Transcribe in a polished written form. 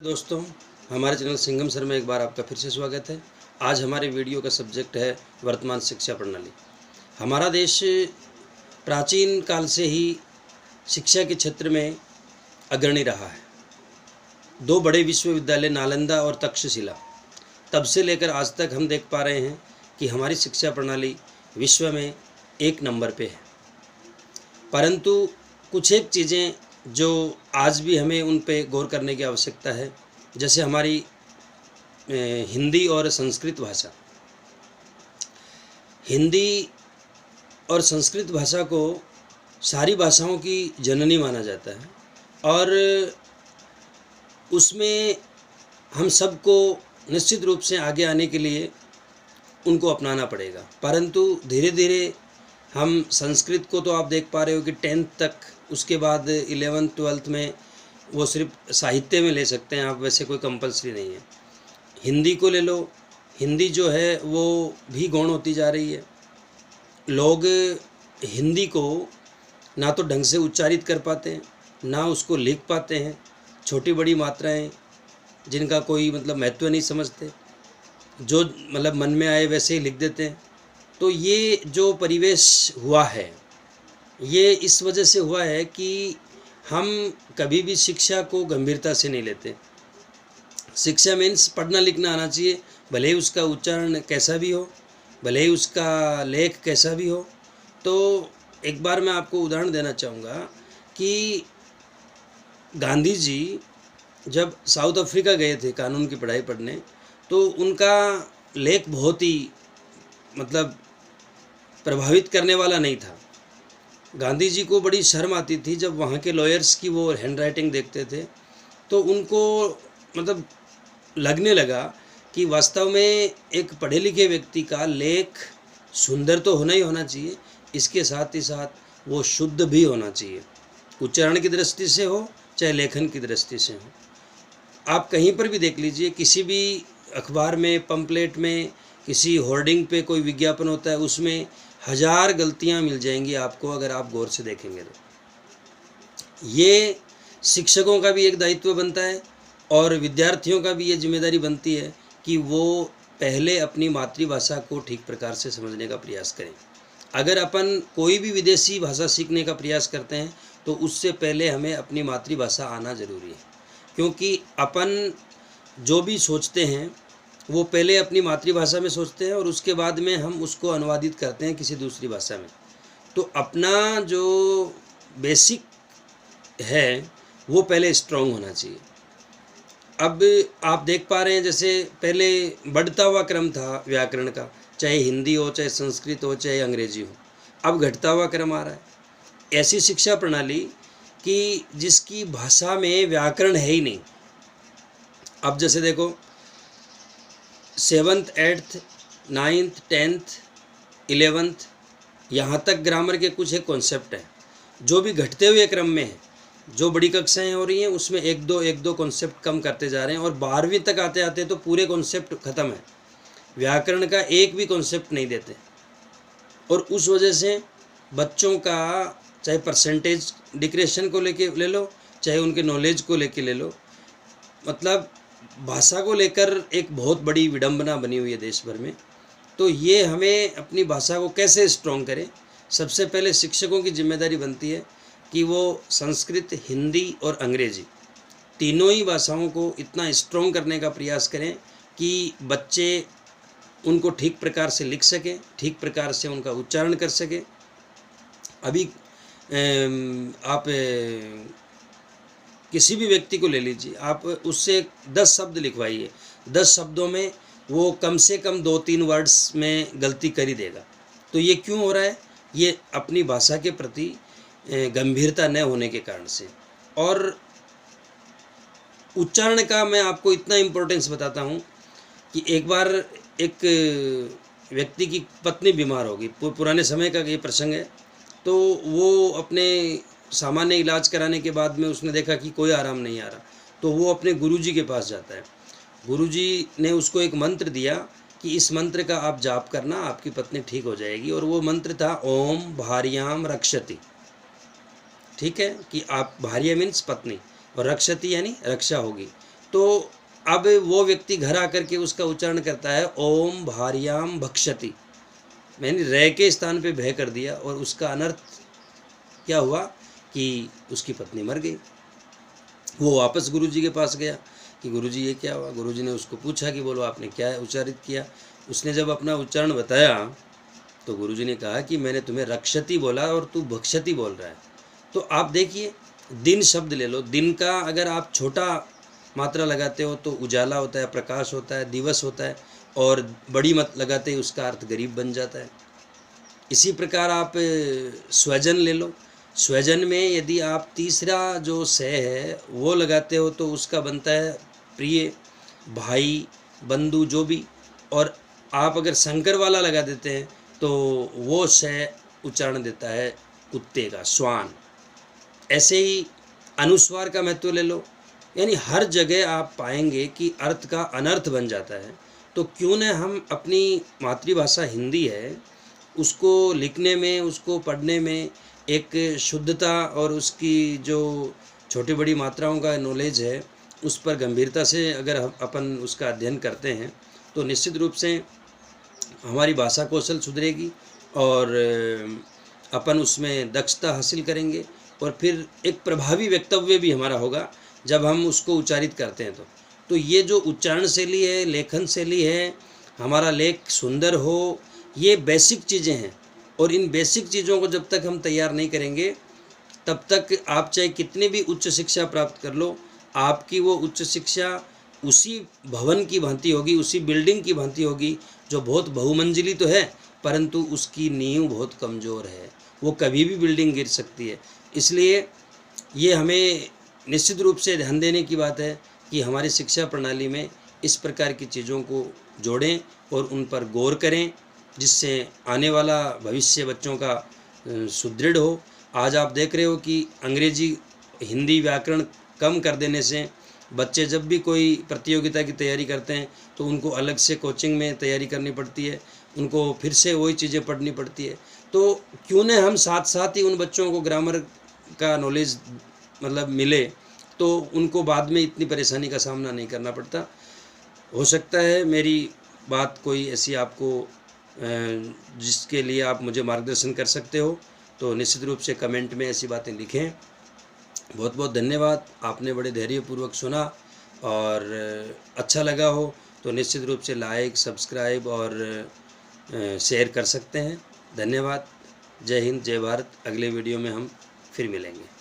दोस्तों, हमारे channel Singham sir में एक बार आपका फिर से स्वागत है। आज हमारे वीडियो का सब्जेक्ट है वर्तमान शिक्षा प्रणाली। हमारा देश प्राचीन काल से ही शिक्षा के क्षेत्र में अग्रणी रहा है। दो बड़े विश्वविद्यालय नालंदा और तक्षशिला, तब से लेकर आज तक हम देख पा रहे हैं कि हमारी शिक्षा प्रणाली विश्व में एक नंबर पे है। परंतु कुछ एक चीज़ें जो आज भी हमें उन पे गौर करने की आवश्यकता है, जैसे हमारी हिंदी और संस्कृत भाषा। हिंदी और संस्कृत भाषा को सारी भाषाओं की जननी माना जाता है और उसमें हम सबको निश्चित रूप से आगे आने के लिए उनको अपनाना पड़ेगा। परंतु धीरे धीरे हम संस्कृत को तो आप देख पा रहे हो कि 10th तक, उसके बाद 11th 12th में वो सिर्फ साहित्य में ले सकते हैं आप, वैसे कोई कंपलसरी नहीं है। हिंदी को ले लो, हिंदी जो है वो भी गौण होती जा रही है। लोग हिंदी को ना तो ढंग से उच्चारित कर पाते हैं, ना उसको लिख पाते हैं। छोटी बड़ी मात्राएं जिनका कोई महत्व नहीं समझते, जो मन में आए वैसे ही लिख देते हैं। तो ये जो परिवेश हुआ है, ये इस वजह से हुआ है कि हम कभी भी शिक्षा को गंभीरता से नहीं लेते। शिक्षा मीन्स पढ़ना लिखना आना चाहिए, भले ही उसका उच्चारण कैसा भी हो, भले ही उसका लेख कैसा भी हो। तो एक बार मैं आपको उदाहरण देना चाहूँगा कि गांधी जी जब साउथ अफ्रीका गए थे कानून की पढ़ाई पढ़ने, तो उनका लेख बहुत ही प्रभावित करने वाला नहीं था। गांधी जी को बड़ी शर्म आती थी जब वहाँ के लॉयर्स की वो हैंडराइटिंग देखते थे, तो उनको लगने लगा कि वास्तव में एक पढ़े लिखे व्यक्ति का लेख सुंदर तो होना ही होना चाहिए, इसके साथ ही साथ वो शुद्ध भी होना चाहिए, उच्चारण की दृष्टि से हो चाहे लेखन की दृष्टि से हो। आप कहीं पर भी देख लीजिए, किसी भी अखबार में, पंपलेट में, किसी होर्डिंग पे कोई विज्ञापन होता है, उसमें 1000 गलतियां मिल जाएंगी आपको अगर आप गौर से देखेंगे तो। ये शिक्षकों का भी एक दायित्व बनता है और विद्यार्थियों का भी ये जिम्मेदारी बनती है कि वो पहले अपनी मातृभाषा को ठीक प्रकार से समझने का प्रयास करें। अगर अपन कोई भी विदेशी भाषा सीखने का प्रयास करते हैं तो उससे पहले हमें अपनी मातृभाषा आना ज़रूरी है, क्योंकि अपन जो भी सोचते हैं वो पहले अपनी मातृभाषा में सोचते हैं और उसके बाद में हम उसको अनुवादित करते हैं किसी दूसरी भाषा में। तो अपना जो बेसिक है वो पहले स्ट्रॉन्ग होना चाहिए। अब आप देख पा रहे हैं, जैसे पहले बढ़ता हुआ क्रम था व्याकरण का, चाहे हिंदी हो, चाहे संस्कृत हो, चाहे अंग्रेजी हो। अब घटता हुआ क्रम आ रहा है। ऐसी शिक्षा प्रणाली कि जिसकी भाषा में व्याकरण है ही नहीं। अब जैसे देखो, 7th 8th 9th 10th 11th यहाँ तक ग्रामर के कुछ एक कॉन्सेप्ट हैं जो भी घटते हुए क्रम में है। जो बड़ी कक्षाएं हो रही हैं उसमें एक दो कॉन्सेप्ट कम करते जा रहे हैं और 12वीं तक आते आते तो पूरे कॉन्सेप्ट ख़त्म है, व्याकरण का एक भी कॉन्सेप्ट नहीं देते। और उस वजह से बच्चों का चाहे परसेंटेज डिक्रेशन को लेके ले लो, चाहे उनके नॉलेज को लेके ले लो, भाषा को लेकर एक बहुत बड़ी विडंबना बनी हुई है देश भर में। तो ये हमें अपनी भाषा को कैसे स्ट्रॉन्ग करें, सबसे पहले शिक्षकों की जिम्मेदारी बनती है कि वो संस्कृत, हिंदी और अंग्रेजी तीनों ही भाषाओं को इतना स्ट्रॉन्ग करने का प्रयास करें कि बच्चे उनको ठीक प्रकार से लिख सकें, ठीक प्रकार से उनका उच्चारण कर सकें। अभी आप किसी भी व्यक्ति को ले लीजिए, आप उससे 10 शब्द लिखवाइए, 10 शब्दों में वो कम से कम 2-3 वर्ड्स में गलती कर ही देगा। तो ये क्यों हो रहा है? ये अपनी भाषा के प्रति गंभीरता न होने के कारण से। और उच्चारण का मैं आपको इतना इम्पोर्टेंस बताता हूँ कि एक बार एक व्यक्ति की पत्नी बीमार होगी, पुराने समय का ये प्रसंग है। तो वो अपने सामान्य इलाज कराने के बाद में उसने देखा कि कोई आराम नहीं आ रहा, तो वो अपने गुरुजी के पास जाता है। गुरुजी ने उसको एक मंत्र दिया कि इस मंत्र का आप जाप करना, आपकी पत्नी ठीक हो जाएगी। और वो मंत्र था ओम भार्याम रक्षति। ठीक है, कि आप भार्या मीन्स पत्नी और रक्षति यानी रक्षा होगी। तो अब वो व्यक्ति घर आकर के उसका उच्चारण करता है ओम भार्याम भक्षति, मैंने रे के स्थान पे भय कर दिया और उसका अनर्थ क्या हुआ कि उसकी पत्नी मर गई। वो वापस गुरुजी के पास गया कि गुरुजी ये क्या हुआ। गुरुजी ने उसको पूछा कि बोलो आपने क्या उच्चारित किया। उसने जब अपना उच्चारण बताया तो गुरुजी ने कहा कि मैंने तुम्हें रक्षति बोला और तू भक्षति बोल रहा है। तो आप देखिए, दिन शब्द ले लो, दिन का अगर आप छोटा मात्रा लगाते हो तो उजाला होता है, प्रकाश होता है, दिवस होता है, और बड़ी मत लगाते ही उसका अर्थ गरीब बन जाता है। इसी प्रकार आप स्वजन ले लो, स्वजन में यदि आप तीसरा जो स है वो लगाते हो तो उसका बनता है प्रिय, भाई, बंधु, जो भी। और आप अगर शंकर वाला लगा देते हैं तो वो स उच्चारण देता है कुत्ते का, श्वान। ऐसे ही अनुस्वार का महत्व ले लो, यानी हर जगह आप पाएंगे कि अर्थ का अनर्थ बन जाता है। तो क्यों न हम अपनी मातृभाषा हिंदी है उसको लिखने में, उसको पढ़ने में एक शुद्धता और उसकी जो छोटी बड़ी मात्राओं का नॉलेज है उस पर गंभीरता से अगर हम अपन उसका अध्ययन करते हैं तो निश्चित रूप से हमारी भाषा कौशल सुधरेगी और अपन उसमें दक्षता हासिल करेंगे और फिर एक प्रभावी वक्तव्य भी हमारा होगा जब हम उसको उच्चारित करते हैं। तो ये जो उच्चारण शैली है, लेखन शैली है, हमारा लेख सुंदर हो, ये बेसिक चीज़ें हैं। और इन बेसिक चीज़ों को जब तक हम तैयार नहीं करेंगे तब तक आप चाहे कितनी भी उच्च शिक्षा प्राप्त कर लो, आपकी वो उच्च शिक्षा उसी भवन की भांति होगी, उसी बिल्डिंग की भांति होगी जो बहुत बहुमंजिली तो है परंतु उसकी नींव बहुत कमज़ोर है, वो कभी भी बिल्डिंग गिर सकती है। इसलिए ये हमें निश्चित रूप से ध्यान देने की बात है कि हमारी शिक्षा प्रणाली में इस प्रकार की चीज़ों को जोड़ें और उन पर गौर करें, जिससे आने वाला भविष्य बच्चों का सुदृढ़ हो। आज आप देख रहे हो कि अंग्रेजी हिंदी व्याकरण कम कर देने से बच्चे जब भी कोई प्रतियोगिता की तैयारी करते हैं तो उनको अलग से कोचिंग में तैयारी करनी पड़ती है, उनको फिर से वही चीज़ें पढ़नी पड़ती है। तो क्यों न हम साथ साथ ही उन बच्चों को ग्रामर का नॉलेज मतलब मिले तो उनको बाद में इतनी परेशानी का सामना नहीं करना पड़ता। हो सकता है मेरी बात कोई ऐसी आपको जिसके लिए आप मुझे मार्गदर्शन कर सकते हो, तो निश्चित रूप से कमेंट में ऐसी बातें लिखें। बहुत बहुत धन्यवाद, आपने बड़े धैर्यपूर्वक सुना और अच्छा लगा हो तो निश्चित रूप से लाइक, सब्सक्राइब और शेयर कर सकते हैं। धन्यवाद। जय हिंद, जय भारत। अगले वीडियो में हम फिर मिलेंगे।